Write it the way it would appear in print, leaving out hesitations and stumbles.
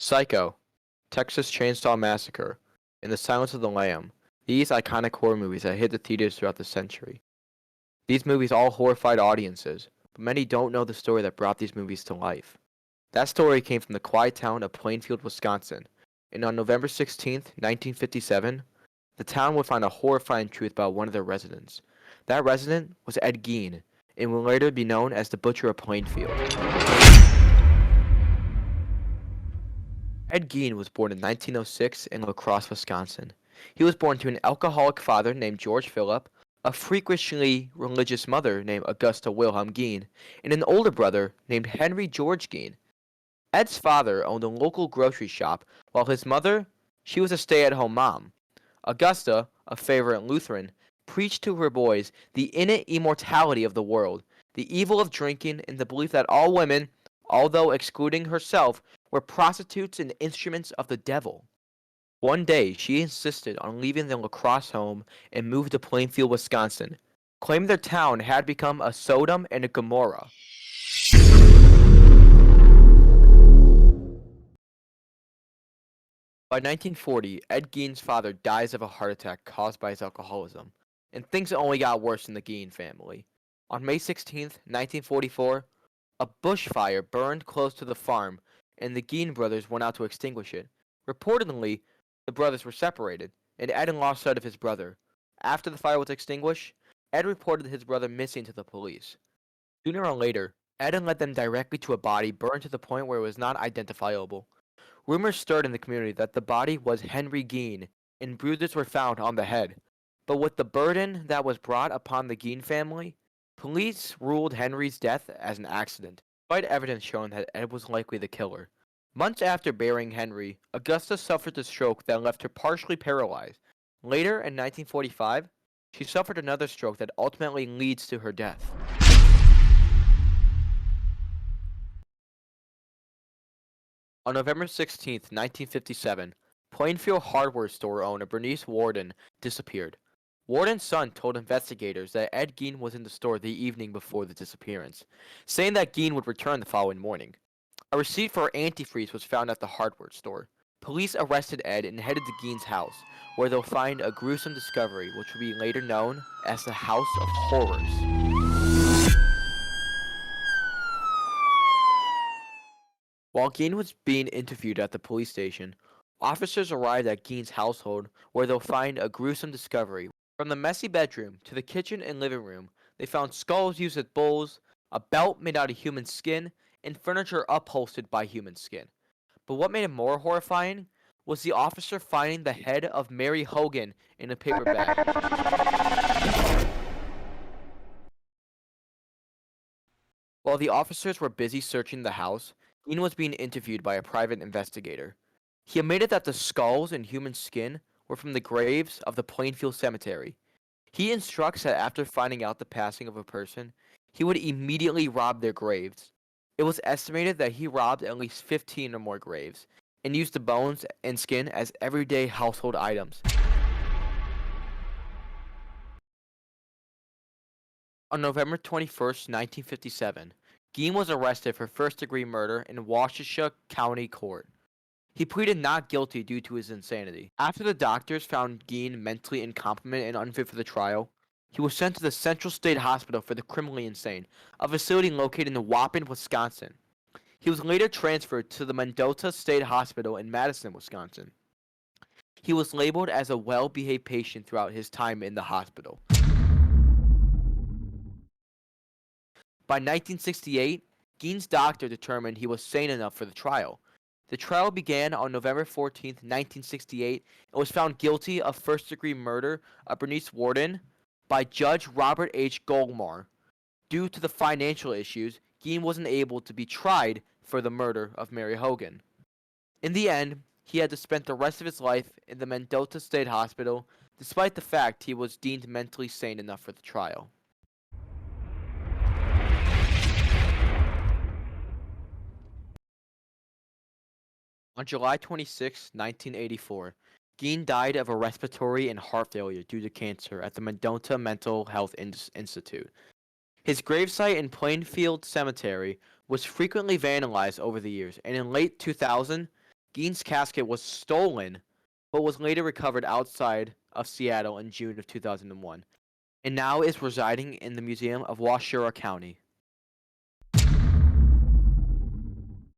Psycho, Texas Chainsaw Massacre, and The Silence of the Lamb. These iconic horror movies that hit the theaters throughout the century. These movies all horrified audiences, but many don't know the story that brought these movies to life. That story came from the quiet town of Plainfield, Wisconsin, and on November 16th, 1957, the town would find a horrifying truth about one of their residents. That resident was Ed Gein, and would later be known as the Butcher of Plainfield. Ed Gein was born in 1906 in La Crosse, Wisconsin. He was born to an alcoholic father named George Philip, a freakishly religious mother named Augusta Wilhelm Gein, and an older brother named Henry George Gein. Ed's father owned a local grocery shop, while his mother, she was a stay-at-home mom. Augusta, a favorite Lutheran, preached to her boys the innate immortality of the world, the evil of drinking, and the belief that all women, although excluding herself, were prostitutes and instruments of the devil. One day, she insisted on leaving their La Crosse home and moved to Plainfield, Wisconsin, claiming their town had become a Sodom and a Gomorrah. By 1940, Ed Gein's father dies of a heart attack caused by his alcoholism, and things only got worse in the Gein family. On May 16, 1944, a bushfire burned close to the farm, and the Gein brothers went out to extinguish it. Reportedly, the brothers were separated, and Ed lost sight of his brother. After the fire was extinguished, Ed reported his brother missing to the police. Sooner or later, Ed led them directly to a body burned to the point where it was not identifiable. Rumors stirred in the community that the body was Henry Gein, and bruises were found on the head. But with the burden that was brought upon the Gein family, police ruled Henry's death as an accident, despite evidence showing that Ed was likely the killer. Months after burying Henry, Augusta suffered a stroke that left her partially paralyzed. Later, in 1945, she suffered another stroke that ultimately leads to her death. On November 16, 1957, Plainfield hardware store owner Bernice Warden disappeared. Warden's son told investigators that Ed Gein was in the store the evening before the disappearance, saying that Gein would return the following morning. A receipt for antifreeze was found at the hardware store. Police arrested Ed and headed to Gein's house, where they'll find a gruesome discovery which would be later known as the House of Horrors. While Gein was being interviewed at the police station, officers arrived at Gein's household, where they'll find a gruesome discovery. From the messy bedroom to the kitchen and living room, they found skulls used as bowls, a belt made out of human skin, and furniture upholstered by human skin. But what made it more horrifying was the officer finding the head of Mary Hogan in a paper bag. While the officers were busy searching the house, Gein was being interviewed by a private investigator. He admitted that the skulls and human skin were from the graves of the Plainfield Cemetery. He instructs that after finding out the passing of a person, he would immediately rob their graves. It was estimated that he robbed at least 15 or more graves, and used the bones and skin as everyday household items. On November 21st, 1957, Gein was arrested for first-degree murder in Waukesha County Court. He pleaded not guilty due to his insanity. After the doctors found Gein mentally incompetent and unfit for the trial, he was sent to the Central State Hospital for the Criminally Insane, a facility located in Waupun, Wisconsin. He was later transferred to the Mendota State Hospital in Madison, Wisconsin. He was labeled as a well-behaved patient throughout his time in the hospital. By 1968, Gein's doctor determined he was sane enough for the trial. The trial began on November 14, 1968, and was found guilty of first-degree murder of Bernice Warden by Judge Robert H. Goldmar. Due to the financial issues, Gein wasn't able to be tried for the murder of Mary Hogan. In the end, he had to spend the rest of his life in the Mendota State Hospital, despite the fact he was deemed mentally sane enough for the trial. On July 26, 1984, Gein died of a respiratory and heart failure due to cancer at the Mendota Mental Health Institute. His gravesite in Plainfield Cemetery was frequently vandalized over the years, and in late 2000, Gein's casket was stolen, but was later recovered outside of Seattle in June of 2001, and now is residing in the Museum of Washoe County.